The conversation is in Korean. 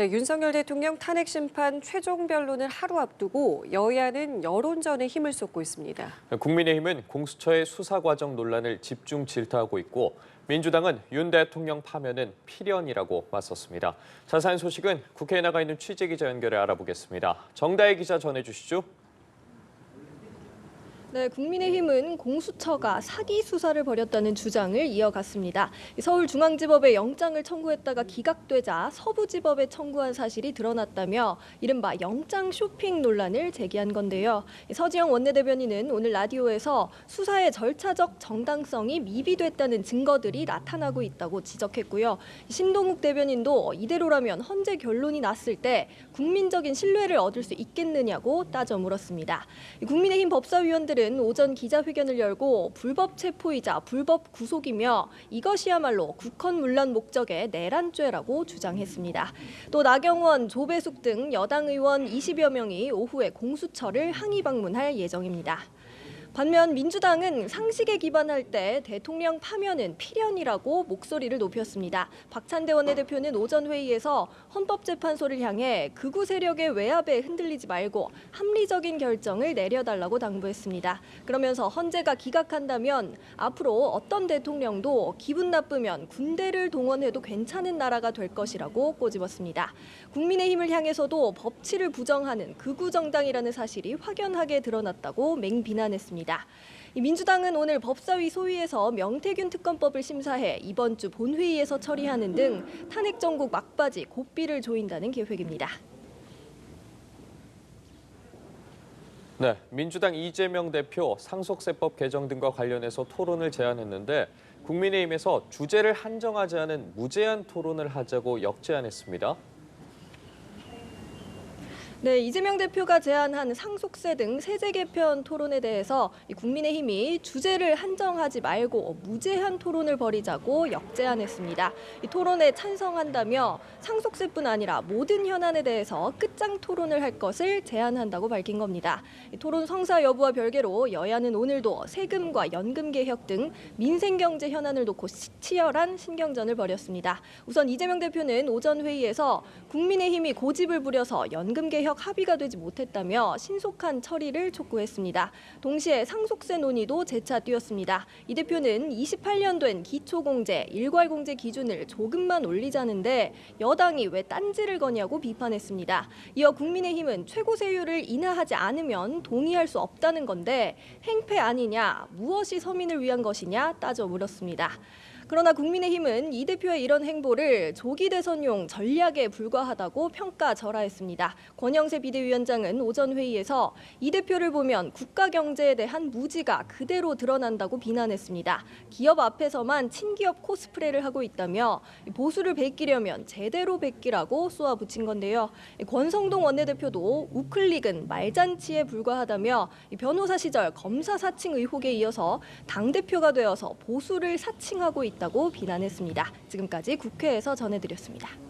네, 윤석열 대통령 탄핵 심판 최종 변론을 하루 앞두고 여야는 여론전에 힘을 쏟고 있습니다. 국민의힘은 공수처의 수사 과정 논란을 집중 질타하고 있고 민주당은 윤 대통령 파면은 필연이라고 맞섰습니다. 자세한 소식은 국회에 나가 있는 취재기자 연결해 알아보겠습니다. 정다혜 기자 전해주시죠. 네, 국민의힘은 공수처가 사기 수사를 벌였다는 주장을 이어갔습니다. 서울중앙지법에 영장을 청구했다가 기각되자 서부지법에 청구한 사실이 드러났다며 이른바 영장 쇼핑 논란을 제기한 건데요. 서지영 원내대변인은 오늘 라디오에서 수사의 절차적 정당성이 미비됐다는 증거들이 나타나고 있다고 지적했고요. 신동욱 대변인도 이대로라면 헌재 결론이 났을 때 국민적인 신뢰를 얻을 수 있겠느냐고 따져 물었습니다. 국민의힘 법사위원들은 오전 기자회견을 열고 불법 체포이자 불법 구속이며 이것이야말로 국헌문란 목적의 내란죄라고 주장했습니다. 또 나경원, 조배숙 등 여당 의원 20여 명이 오후에 공수처를 항의 방문할 예정입니다. 반면 민주당은 상식에 기반할 때 대통령 파면은 필연이라고 목소리를 높였습니다. 박찬대 원내대표는 오전 회의에서 헌법재판소를 향해 극우 세력의 외압에 흔들리지 말고 합리적인 결정을 내려달라고 당부했습니다. 그러면서 헌재가 기각한다면 앞으로 어떤 대통령도 기분 나쁘면 군대를 동원해도 괜찮은 나라가 될 것이라고 꼬집었습니다. 국민의힘을 향해서도 법치를 부정하는 극우 정당이라는 사실이 확연하게 드러났다고 맹비난했습니다. 민주당은 오늘 법사위 소위에서 명태균 특검법을 심사해 이번 주 본회의에서 처리하는 등 탄핵 정국 막바지 고삐를 조인다는 계획입니다. 네, 민주당 이재명 대표 상속세법 개정 등과 관련해서 토론을 제안했는데 국민의힘에서 주제를 한정하지 않은 무제한 토론을 하자고 역제안했습니다. 네, 이재명 대표가 제안한 상속세 등 세제 개편 토론에 대해서 국민의힘이 주제를 한정하지 말고 무제한 토론을 벌이자고 역제안했습니다. 이 토론에 찬성한다며 상속세뿐 아니라 모든 현안에 대해서 끝장 토론을 할 것을 제안한다고 밝힌 겁니다. 이 토론 성사 여부와 별개로 여야는 오늘도 세금과 연금 개혁 등 민생 경제 현안을 놓고 치열한 신경전을 벌였습니다. 우선 이재명 대표는 오전 회의에서 국민의힘이 고집을 부려서 연금 개혁 합의가 되지 못했다며 신속한 처리를 촉구했습니다. 동시에 상속세 논의도 재차 띄웠습니다. 이 대표는 28년 된 기초공제, 일괄공제 기준을 조금만 올리자는데 여당이 왜 딴지를 거냐고 비판했습니다. 이어 국민의힘은 최고세율을 인하하지 않으면 동의할 수 없다는 건데 행패 아니냐, 무엇이 서민을 위한 것이냐 따져 물었습니다. 그러나 국민의힘은 이 대표의 이런 행보를 조기 대선용 전략에 불과하다고 평가절하했습니다. 권영세 비대위원장은 오전 회의에서 이 대표를 보면 국가 경제에 대한 무지가 그대로 드러난다고 비난했습니다. 기업 앞에서만 친기업 코스프레를 하고 있다며 보수를 베끼려면 제대로 베끼라고 쏘아붙인 건데요. 권성동 원내대표도 우클릭은 말잔치에 불과하다며 변호사 시절 검사 사칭 의혹에 이어서 당대표가 되어서 보수를 사칭하고 있다고 비난했습니다. 지금까지 국회에서 전해드렸습니다.